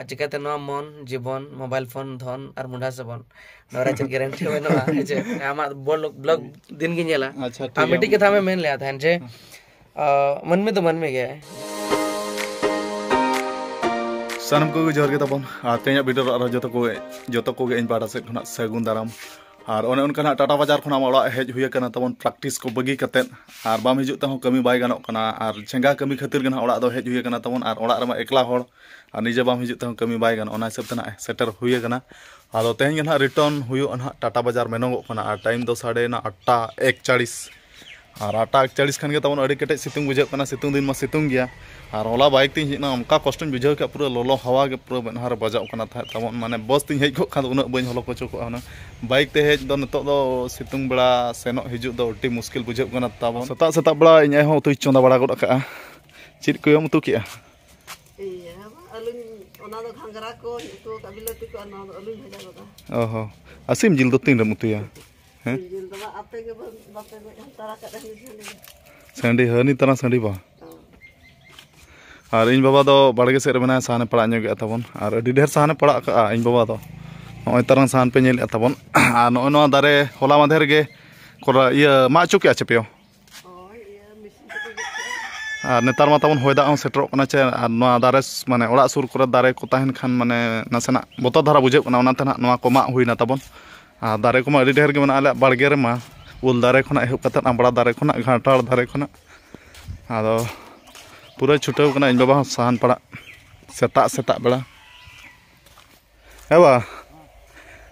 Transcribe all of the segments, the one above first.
चिकाते मन जीवन mobile phone धन और मुंडा सेबन नोरा चेक गारंटी बनुआ जे आमा ब्लॉग दिन गी नेला अच्छा आ मिट्टी के था में मेन लिया था जे मन में तो मन में गया सानम को जोर के तबन तेज वीडियो जो को इन पाटा से सगुन दाराम और ओने उनका टाटा बाजार खुना ओड़ा हेज हुई कना तबन प्रैक्टिस को बगी कते और बाम हिजुत तह कमी बाय गानों कना और चेंगा कमी खातिर गना ओड़ा दो हेज हुई कना तबन और ओड़ा रमा एकला होड़ और निजे बाम हिजुत तह कमी बाय गानों ओना हिसाब तना सेटर हुई कना आदो तेज गना रिटर्न हुई ना टाटा बाजार मेनोगो कना और टाइम दो 8:41 और 8:41 खान के तबन अड़ी केटे सितुंग बुझे कना सितुंग दिन मा सितुंग गया और होला बाइक तीन हिजना उनका कष्ट बुझे के पूरा लोलो हवा के पूरा बेनहार बजाव कना था तबन माने बस तीन हेज को खान उन बन हलो को चको ना बाइक ते हेज दो नतो दो सितुंग बड़ा सेनो हिजु दो अति मुश्किल बुझे कना तबन सता सता बड़ा इन हो तुई चोंदा बड़ा गोड का चित को यम तु किया अलुन ओना दो घंगरा को तो कबिलती को ना अलुन भेजा गोदा ओहो असीम जिल दो तीन रमुतिया हैं जिल दो आपे के बापे को तारा का रही संडी हनी तना संडी बा और इन बाबा दो बड़गे से बना साने पड़ा गया तबन और अभी ढेर साने पड़ा का इन बाबा दो नॉय तरह सान पे नेल तबन और नॉय दारे होला माधेर गे कोरा ये मा चुके चेपियो और नेतार मा तबन होयदा सेटर कना चे और दारे माने ओड़ा सुर करे दारे को तहन खान माने नसेना बोतो धारा बुझे कना ओना तना नवा को मा हुइना तबन और दारे को मा अभी ढेर गे मना आले बाड़गे रे मा उल दारे खना एहब कते आंबड़ा दारे खना घाटाड़ दारे खना आदो पूरा छुटाव कना इन बाबा सहन पड़ा सेता सेता बेड़ा हेबा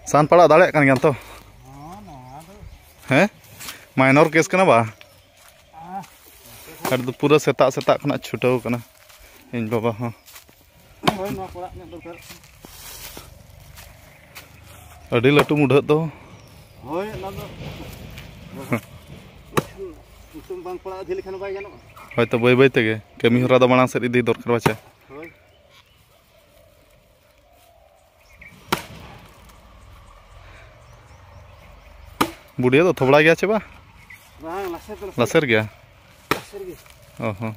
सहन पड़ा दाड़े कान गयान तो हैं माइनर केस कना बा और पूरा सेता सेता कना छुटाव कना इन बाबा हां अड़ी लटू मुढा तो होय ना दो तुम बांग पड़ा दिल खान बाय गानो होय तो बय बय तेगे कमी हरा द मांग से इदी दरकार बाचे होय बुढ़िया तो थोबड़ा गया छे बा बांग लसर गया लसर गया ओहो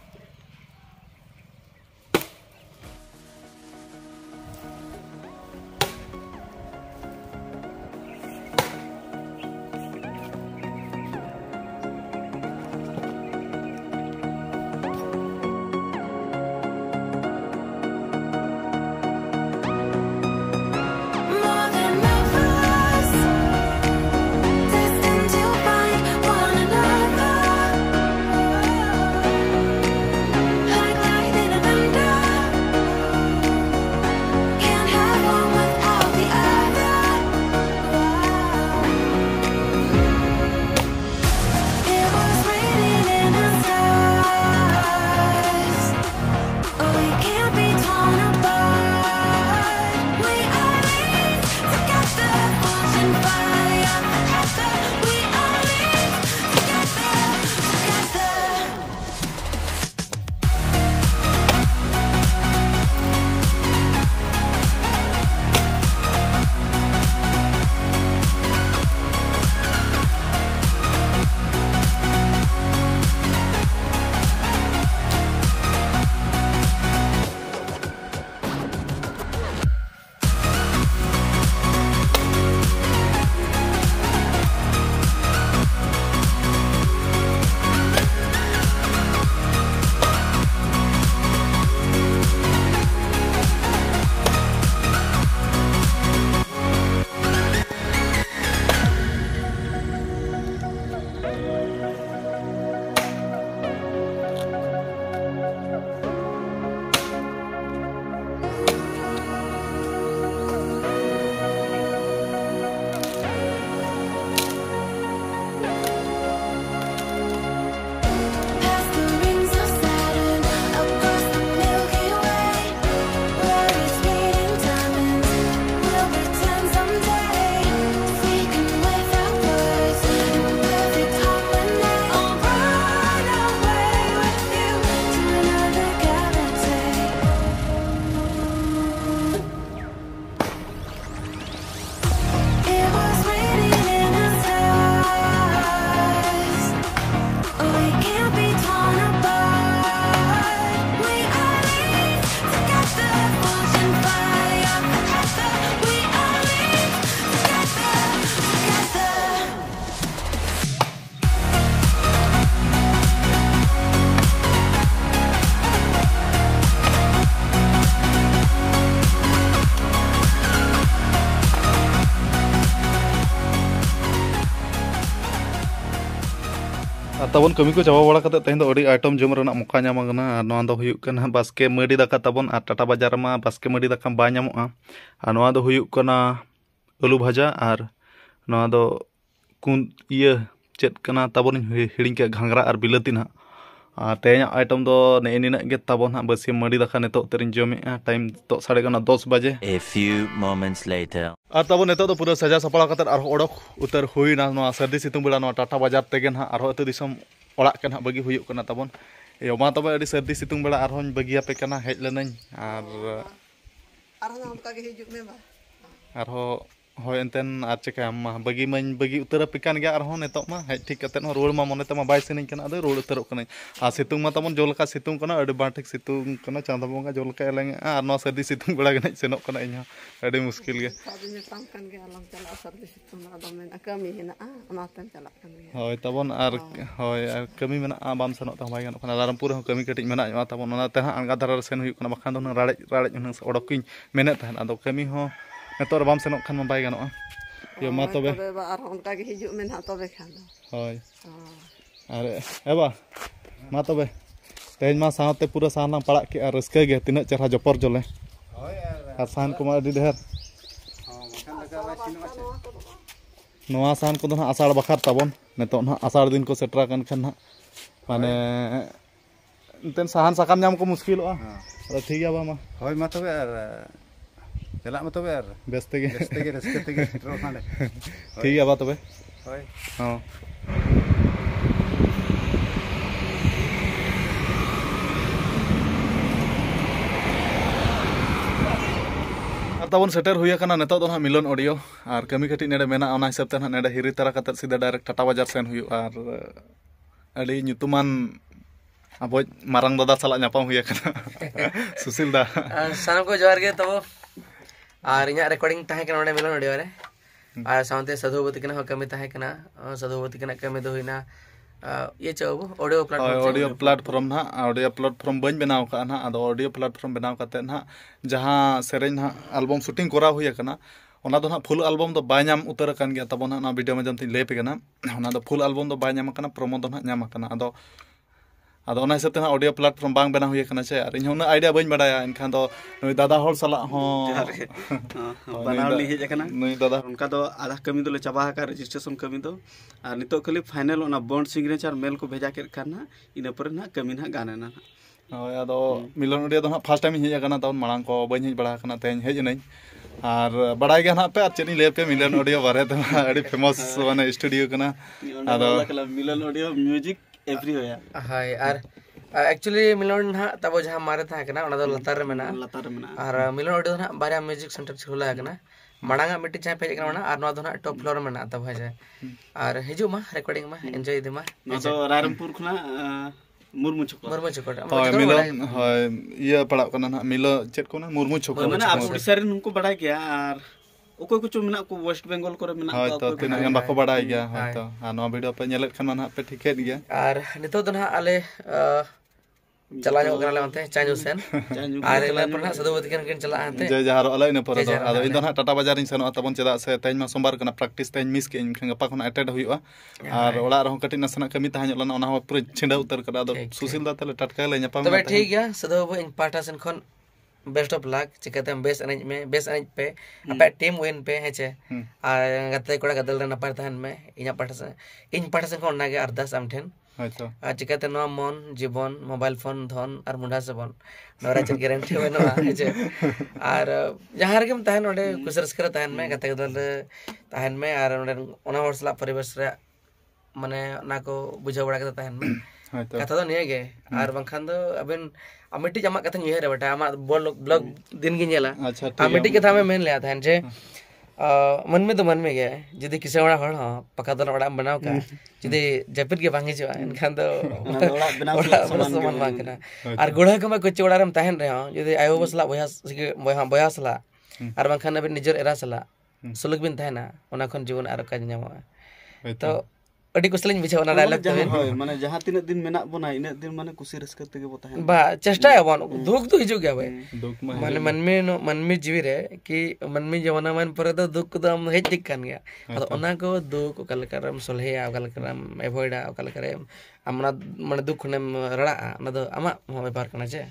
ᱛᱟᱵᱚᱱ ᱠᱟᱹᱢᱤ ᱠᱚ ᱪᱟᱵᱟ ᱵᱟᱲᱟ ᱠᱟᱛᱮ ᱛᱮᱦᱮᱧ ᱫᱚ ᱟᱹᱰᱤ ᱟᱭᱴᱮᱢ ᱡᱚᱢ ᱨᱮᱱᱟᱜ ᱢᱚᱠᱟ ᱧᱟᱢ ᱟᱠᱟᱱᱟ ᱟᱨ ᱱᱚᱣᱟ ᱫᱚ ᱦᱩᱭᱩᱜ ᱠᱟᱱᱟ ᱵᱟᱥᱠᱮ ᱢᱟᱹᱰᱤ ᱫᱟᱠᱟ ᱛᱟᱵᱚᱱ ᱟᱨ ᱴᱟᱴᱟ ᱵᱟᱡᱟᱨ ᱨᱮᱢᱟ ᱵᱟᱥᱠᱮ ᱢᱟᱹᱰᱤ ᱫᱟᱠᱟ ᱵᱟᱭ ᱧᱟᱢᱚᱜᱼᱟ ᱟᱨ ᱱᱚᱣᱟ ᱫᱚ ᱦᱩᱭᱩᱜ ᱠᱟᱱᱟ ᱟᱹᱞᱩ ᱵᱷᱟᱡᱟ ᱟᱨ ᱱᱚᱣᱟ ᱫᱚ ᱪᱮᱫ ᱠᱟᱱᱟ ᱛᱟᱵᱚᱱᱤᱧ ᱦᱤᱲᱤᱧ ᱠᱮᱜ ᱜᱷᱟᱸᱜᱽᱨᱟ ᱟᱨ ᱵᱤᱞᱟᱹᱛᱤ ᱱᱟᱦᱟᱜ ᱟᱨ ᱛᱮᱦᱮᱧᱟᱜ ᱟᱭᱴᱮᱢ ᱫᱚ ᱱᱮᱜᱼᱮ ᱱᱤᱱᱟᱹᱜ ᱜᱮ ᱛᱟᱵᱚᱱ ᱦᱟᱸᱜ ᱵᱟᱹᱥᱭᱟᱹᱢ ᱢᱟᱹᱰᱤ ᱫᱟᱠᱟ ᱱᱤᱛᱚᱜ ᱛᱮᱨᱤᱧ ᱡᱚᱢᱮᱜᱼᱟ ᱴᱟᱭᱤᱢ ᱱᱤᱛᱚᱜ ᱥᱟᱲᱮ ᱠᱟᱱᱟ 10 ᱵᱟᱡᱮ A few moments later. ᱟᱨ ᱛᱟᱵᱚᱱ ᱱᱤᱛᱚᱜ ᱫᱚ ᱯᱩᱨᱟᱹ ᱥᱟᱡᱟᱣ ᱥᱟᱯᱲᱟᱣ ᱠᱟᱛᱮ ᱟᱨᱦᱚᱸ ᱚᱰᱚᱠ ᱩᱛᱟᱹᱨ ᱦᱩᱭᱱᱟ ᱱᱚᱣᱟ ᱥᱟᱹᱨᱫᱤ ᱥᱤᱛᱩᱝ ᱵᱮᱲᱟ ᱱᱚᱣᱟ ᱴᱟᱴᱟ ᱵᱟᱡᱟᱨ ᱛᱮᱜᱮ ᱱᱟᱦᱟᱜ ᱟᱨᱦᱚᱸ ᱟᱹᱛᱩ ᱫᱤᱥᱚᱢ ᱚᱲᱟᱜ ᱠᱮ ᱱᱟᱦᱟᱜ ᱵᱟᱹᱜᱤ ᱦᱩᱭᱩᱜ ᱠᱟᱱᱟ ᱛᱟᱵᱚᱱ ᱢᱟ ᱛᱚᱵᱮ ᱟᱹᱰᱤ ᱥᱟᱹᱨᱫᱤ ᱥᱤᱛᱩᱝ ᱵᱮᱲᱟ ᱟᱨᱦᱚᱸᱧ ᱵᱟᱹᱜᱤᱭᱟᱯᱮ ᱠᱟᱱᱟ ᱦᱮᱡ ᱞᱮᱱᱟᱹᱧ ᱟᱨ ᱚᱱᱠᱟ ᱜᱮ ᱦᱤᱡᱩᱜ ᱢᱮ ᱵᱟ ᱟᱨᱦᱚᱸ ᱦᱳᱭ ᱮᱱᱛᱮᱱ ᱟᱨ ᱪᱮᱠᱟᱭᱟᱢ ᱢᱟ ᱵᱟᱹᱜᱤ ᱢᱟᱧ ᱵᱟᱹᱜᱤ ᱩᱛᱟᱹᱨᱟᱯᱮ ᱠᱟᱱ ᱜᱮᱭᱟ ᱟᱨᱦᱚᱸ ᱱᱤᱛᱚᱜ ᱢᱟ ᱦᱮᱡ ᱴᱷᱤᱠ ᱠᱟᱛᱮᱫ ᱦᱚᱸ ᱨᱩᱣᱟᱹᱲ ᱢᱟ ᱢᱚᱱᱮ ᱛᱮᱢᱟ ᱵᱟᱭ ᱥᱮᱱᱤᱧ ᱠᱟᱱᱟ ᱟᱫᱚ ᱨᱩᱣᱟᱹᱲ ᱩᱛᱟᱹᱨᱚᱜ ᱠᱟᱹᱱᱟᱹᱧ ᱟᱨ ᱥᱤᱛᱩᱝ ᱢᱟ ᱛᱟᱵᱚᱱ ᱡᱚ ᱞᱮᱠᱟ ᱥᱤᱛᱩᱝ ᱠᱟᱱᱟ ᱟᱹᱰᱤ ᱵᱟᱝ ᱴᱷᱤᱠ ᱥᱤᱛᱩᱝ ᱠᱟᱱᱟ ᱪᱟᱸᱫᱳ ᱵᱚᱸᱜᱟ ᱡᱚ ᱞᱮᱠᱟ ᱮᱞᱮᱝᱮᱜᱼᱟ ᱟᱨ ᱱᱚᱣᱟ ᱥᱟᱹᱨᱫᱤ ᱥᱤᱛᱩᱝ ᱵᱮᱲᱟ ᱜᱮ ᱱᱟᱦᱟᱜ ᱥᱮᱱᱚᱜ ᱠᱟᱱᱟ ᱤᱧᱦᱚᱸ ᱟᱹᱰᱤ ᱢᱩᱥᱠᱤᱞ ᱜᱮ ᱟᱫᱚ ᱧᱟᱯᱟᱢ ᱠᱟᱱ ᱜᱮ ᱟᱞᱚᱢ ᱪᱟᱞᱟᱜᱼᱟ ᱥᱟᱹᱨᱫᱤ ᱥᱤᱛᱩᱝ ᱟᱫᱚ ᱢᱮᱱᱟ ᱠᱟᱹᱢᱤ ᱦᱮᱱᱟᱜᱼᱟ ᱚᱱᱟᱛᱮᱢ ᱪᱟᱞᱟᱜ ᱠᱟᱱ ᱜᱮᱭᱟ ᱦᱳᱭ ᱛᱟᱵᱚᱱ ᱟᱨ ᱦᱳᱭ ᱟᱨ ᱠᱟᱹᱢᱤ ᱢᱮᱱᱟᱜᱼᱟ ᱵᱟᱢ ᱥᱮᱱᱚᱜ ᱛᱮᱦᱚᱸ ᱵᱟᱭ ᱜᱟᱱᱚᱜ ᱠᱟᱱᱟ ᱨᱟᱭᱨᱚᱝᱯᱩᱨ ᱨᱮᱦᱚᱸ ᱠᱟᱹᱢᱤ ᱠᱟᱹᱴᱤᱡ ᱢᱮᱱᱟᱜ ᱧᱚᱜᱼᱟ ᱛᱟᱵᱚᱱ ᱚᱱᱟᱛᱮ ᱦᱟᱸᱜ ᱟᱬᱜᱟ ᱫᱷᱟᱨᱟ ᱨᱮ ᱥᱮᱱ ᱦᱩᱭᱩᱜ ᱠᱟᱱᱟ ᱵᱟᱠᱷᱟᱱ ᱫᱚ ᱦᱩᱱᱟᱹᱝ ᱨᱟᱲᱮᱡ ᱦᱩᱱᱟᱹᱝ ᱚᱰᱚᱠᱤᱧ ᱢᱮᱱᱮᱫ ᱛᱟᱦᱮᱱ ᱟᱫᱚ ᱠᱟᱹᱢᱤ ᱦᱚᱸ ᱱᱤᱛᱚᱜ ᱨᱮ ᱵᱟᱢ ᱥᱮᱱᱚᱜ ᱠᱷᱟᱱ ᱢᱟ ᱵᱟᱭ ᱜᱟᱱᱚᱜᱼᱟ ᱢᱟ ᱛᱚᱵᱮ ᱟᱨᱦᱚᱸ ᱚᱱᱠᱟ ᱜᱮ ᱦᱤᱡᱩᱜ ᱢᱮ ᱱᱟᱦᱟᱜ ᱛᱚᱵᱮ ᱠᱷᱟᱱ ᱫᱚ ᱦᱳᱭ ᱟᱨ ᱮᱵᱟ ᱢᱟ ᱛᱚᱵᱮ ᱛᱮᱦᱮᱧ ᱢᱟ ᱥᱟᱶᱛᱮ ᱯᱩᱨᱟᱹ ᱥᱟᱦᱟᱱ ᱞᱟᱝ ᱯᱟᱲᱟᱜ ᱠᱮᱜᱼᱟ ᱨᱟᱹᱥᱠᱟᱹ ᱜᱮ ᱛᱤᱱᱟᱹᱜ ᱪᱮᱦᱨᱟ ᱡᱚᱯᱚᱨ ᱡᱚᱞᱮ ᱟᱨ ᱥᱟᱦᱟᱱ ᱠᱚᱢᱟ ᱟᱹᱰᱤ ᱰᱷᱮᱨ ᱱᱚᱣᱟ ᱥᱟᱦᱟᱱ ᱠᱚᱫᱚ ᱱᱟᱦᱟᱜ ᱟᱥᱟᱲ ᱵᱟᱠᱷᱟᱨ ᱛᱟᱵᱚᱱ ᱱᱤᱛᱚᱜ ᱱᱟᱦᱟᱜ ᱟᱥᱟᱲ ᱫᱤᱱ ᱠᱚ ᱥᱮᱴᱮᱨ ᱟᱠᱟᱱ ᱠᱷᱟᱱ ᱱᱟᱦᱟᱜ ᱢᱟᱱᱮ ᱮᱱᱛᱮᱱ ᱥᱟᱦᱟᱱ ᱥᱟᱠᱟᱢ ᱧᱟᱢ ᱠᱚ ᱢᱩᱥᱠᱤᱞᱚᱜᱼᱟ ᱟᱫᱚ ᱴᱷᱤᱠ ᱜᱮᱭᱟ ᱵᱟ ᱢᱟ ᱦᱳᱭ ᱢᱟ ᱛᱚᱵᱮ ᱟᱨ ᱪᱟᱞᱟᱜ ᱢᱟ ᱛᱚᱵᱮ ᱟᱨ ᱵᱮᱥ ᱛᱮᱜᱮ ᱨᱟᱹᱥᱠᱟᱹ ᱛᱮᱜᱮ ᱥᱮᱴᱮᱨᱚᱜ ᱠᱟᱱᱟᱞᱮ ᱴᱷᱤक गया बा तबे ᱦᱳᱭ हाँ तबन सेटर हुई करना नेतो दो मिलन ऑडियो और कमी कटी नेडे मेना ओना हिसाब ते नेडे हिरी तरा कते सीधा डायरेक्ट टाटा बाजार सेन हुई और अड़ी nyutuman अब मारंग दादा साला ᱧᱟᱯᱟᱢ हुई करना सुशील दा सानम को जोहार गे तो और इᱧᱟᱹᱜ ᱨᱮᱠᱚᱨᱰᱤᱝ ᱛᱟᱦᱮᱸ ᱠᱟᱱᱟ ᱚᱸᱰे ᱢᱤᱞᱚᱱ ᱚᱰᱤᱭᱳ ᱨᱮ ᱟᱨ ᱥᱟᱶᱛᱮ ᱥᱟᱫᱷᱩᱵᱚᱛᱤ ᱠᱟᱱᱟ ᱦᱚᱸ ᱠᱟᱹᱢᱤ ᱛᱟᱦᱮᱸ ᱠᱟᱱᱟ ᱥᱟᱫᱷᱩᱵᱚᱛᱤ ᱠᱟᱱᱟ ᱠᱟᱹᱢᱤ ᱫᱚ ᱦᱩᱭᱱᱟ ये चाहो ऑडियो प्लेटफॉर्म ना ऑडियो प्लेटफॉर्म बन बनाव का ना अदो ऑडियो प्लेटफॉर्म बनाव करते ना जहां सेरेन ना एल्बम शूटिंग करा हुई करना ओना दो ना फुल एल्बम दो बाय नाम उतर कान गया तब ना वीडियो में जमती ले पे करना ओना दो फुल एल्बम दो बाय नाम करना प्रोमो दो ना नाम करना अदो अदो ओना हिसाब ते ना ऑडियो प्लेटफॉर्म बांग बना हुई करना छे और इन होना आइडिया बन बडाया इनखान दो नई दादा हर साला हो बनाव ली हेज करना नई दादा उनका दो आधा कमी दो ले चाबा का रजिस्ट्रेशन कमी दो और नितो खाली फाइनल ओना बॉन्ड सिग्नेचर मेल को भेजा के करना इन पर ना कमी ना गाने ना होय अदो मिलन ऑडियो दो ना फर्स्ट टाइम हेज करना तब मांग को बन हेज बड़ा करना तेज हेज नहीं और बड़ा गया ना पे और चेनी ले पे मिलन ऑडियो बारे तो अड़ी फेमस माने स्टूडियो कना अदो मिलन ऑडियो म्यूजिक एवरी होया हाय और एक्चुअली मिलन ना तब जहां मारे था कना ओना दो लतार रे मेना और मिलन ऑडियो ना बारे म्यूजिक सेंटर खुला है कना मांगा मिट्टी चाय पेज कना और नवा दो ना टॉप फ्लोर में ना तब है जाए और हिजू मा रिकॉर्डिंग मा एंजॉय दे मा तो रायरंगपुर खना मुर्मू चोकोट होय मिलन होय ये पड़ा कना ना मिलो चेत को ना मुर्मू चोकोट माने आप उड़ीसा रे उनको बड़ा गया और ओको कुछ मिना को वेस्ट बंगाल करे मिना होय तो तिना गन बाको बड़ा गया होय तो आ नो वीडियो पे नेलेत खान ना पे ठीके गया और नितो दो ना आले चला जो करले अंते चांजू सेन और इला पर ना सदुवती कन चला अंते जय जहार अले इन पर दो आदो इन दो ना टाटा बाजार इन सेनो तबन चदा से तेज मा सोमवार कना प्रैक्टिस तेज मिस के इन गपा खन अटेंड हुआ और ओला रहो कटि नसना कमी ताहन लना ओना पूरा छिंडा उतर करा दो सुशील दा तले टटका ले ᱧᱟᱯᱟᱢ तबे ठीक गया सदुव इन पार्टा सेन खन बेस्ट ऑफ लक चिकाते बेस्ट एनेज में बेस्ट एनेज पे अपे टीम विन पे हेचे और गते कोड़ा गदल रे नपार तहन में इना पार्टा से कोन नागे अरदास आमठेन हयतो चिकाते नो मन जीवन मोबाइल फोन धन और मुंडा सेबन नोरा चेक गारंटी होइनोआ हेचे और जहां रे गेम तहन ओडे कुसरस करे तहन में गते गदल तहन में और ओडे ओना हरसला परिवेश रे माने ना को बुझा बड़ा के तहन में कथा दो निये गे और बंखान दो अबिन अमिटी जमा कथा निये रे बेटा आमा ब्लॉग दिन गी नेला अमिटी कथा में मेन ले था जे मन में तो मन में गया जदी किसे बड़ा हड़ हां पका दो बड़ा बनाव का जदी जपित के भांगी जो इनखान तो बड़ा बनाव समान मांगना और गुड़ा के में कुछ बड़ा रम तहन रे हां जदी आयो बसला बया सला और बंखान अबिन निजर एरा सला सुलग बिन तहना ओना खन जीवन आर का ᱧᱟᱢᱚᱜᱼᱟ तो ᱟᱹᱰᱤ ᱠᱩᱥᱤᱞᱤᱧ ᱵᱩᱡᱷᱟᱹᱣᱟ ᱚᱱᱟ ᱰᱟᱭᱞᱚᱜ ᱛᱮ ᱦᱳᱭ ᱢᱟᱱᱮ ᱡᱟᱦᱟᱸ ᱛᱤᱱᱟᱹᱜ din ᱢᱮᱱᱟᱜ ᱵᱚᱱᱟ ᱤᱱᱟᱹᱜ din ᱢᱟᱱᱮ ᱠᱩᱥᱤ ᱨᱟᱹᱥᱠᱟᱹ ᱛᱮᱜᱮ ᱵᱚ ᱛᱟᱦᱮᱱᱟ ᱵᱟ ᱪᱮᱥᱴᱟᱭᱟᱵᱚᱱ ᱫᱩᱠ ᱫᱚ ᱦᱤᱡᱩᱜ ᱜᱮᱭᱟ ᱵᱷᱟই दुख में माने मनमी जीवी रे कि मनमी जवाना मन पर तो दुख को हम हेज दिक कान गया अदो ओना को दुख कलकरम सोलहेया कलकरम एवॉइडा कलकरम amna माने दुख ने रड़ा ना दो अमा व्यापार करना छे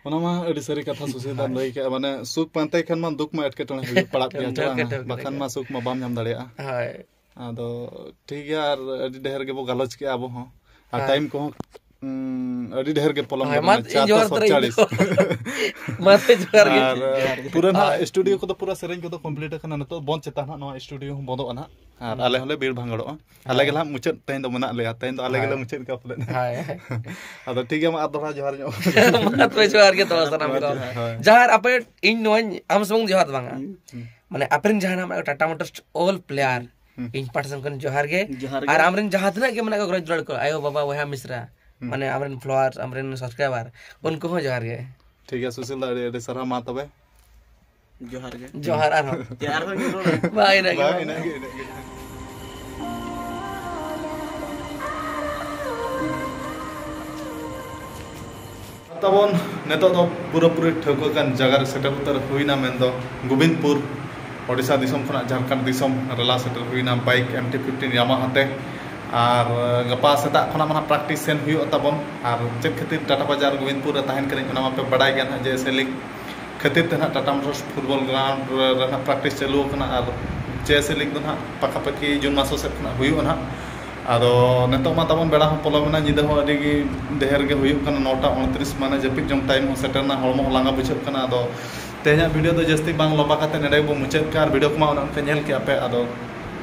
ओना मा अडी सारी कथा सुसेदा लई के माने सुख पांते खान मा दुख मा एटकेटणे हुई पड़ा गया चला बखान मा सुख मा बाम नाम दाड़िया हाय आदो ठीक है यार अडी ढेर के बो गलोच के आबो हो आ टाइम को अडी ढेर के पलम मत जोर मत जोर के पूरा ना स्टूडियो को तो पूरा सेरेंज को तो कंप्लीट करना न तो बंद चेता ना नो स्टूडियो बंदो ना और आले हले बीर भांगड़ो आले गेला मुचत तेन दो मना ले तेन दो आले गेला मुचत का पले हाय आदो ठीक है मा दोरा जोहार नो मत जोहार के तो सना मिरो जहार अपे इन नोन हम संग जोहार बांगा माने अपेन जहाना मा Tata Motors all player in person कन जोहार के और हमरन जहातना के मना को ग्रज को आयो बाबा वहा मिश्रा माने हमरन फ्लोअर्स हमरन सब्सक्राइबर उनको हो जोहार के ठीक है सुशील दा सरा मा तबे जोहार आर बाय ना तबन नेतो तो पूरा पूरी ठोको कान जगह सेटल उतर हुईना मेन दो गोविंदपुर ओडिशा दिसम खना झारखंड दिसम रेला सेटल हुईना बाइक MT-15 यामाहा ते और गपा सेता खना मना प्रैक्टिस सेन हुई तबन और चेक खातिर टाटा बाजार गोविंदपुर तहन करें ओना पे बड़ाई गया जे सेलिंग खातिर ते टाटा मोटर्स फुटबॉल ग्राउंड रे प्रैक्टिस चालू कना और जे सेलिंग दो ना पकापकी जून मासो से खना हुई ना आदो नेतो मा तबन बेड़ा हो पलमना निदा हो अडी देहर के हुई कना 9:29 माने जपिक जम टाइम हो सेटरना हळमो लांगा बुझे कना आदो तेना वीडियो तो जस्ती बांग लोबा काते नेडे बो मुचेत कार वीडियो को मा उनके नेल के आपे आदो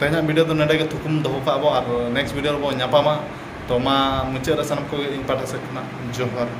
तेना वीडियो तो नेडे के थुकुम दो का बो और नेक्स्ट वीडियो बो न्यापामा तो मा मुचे रसनम को इन पाटा से कना जोहर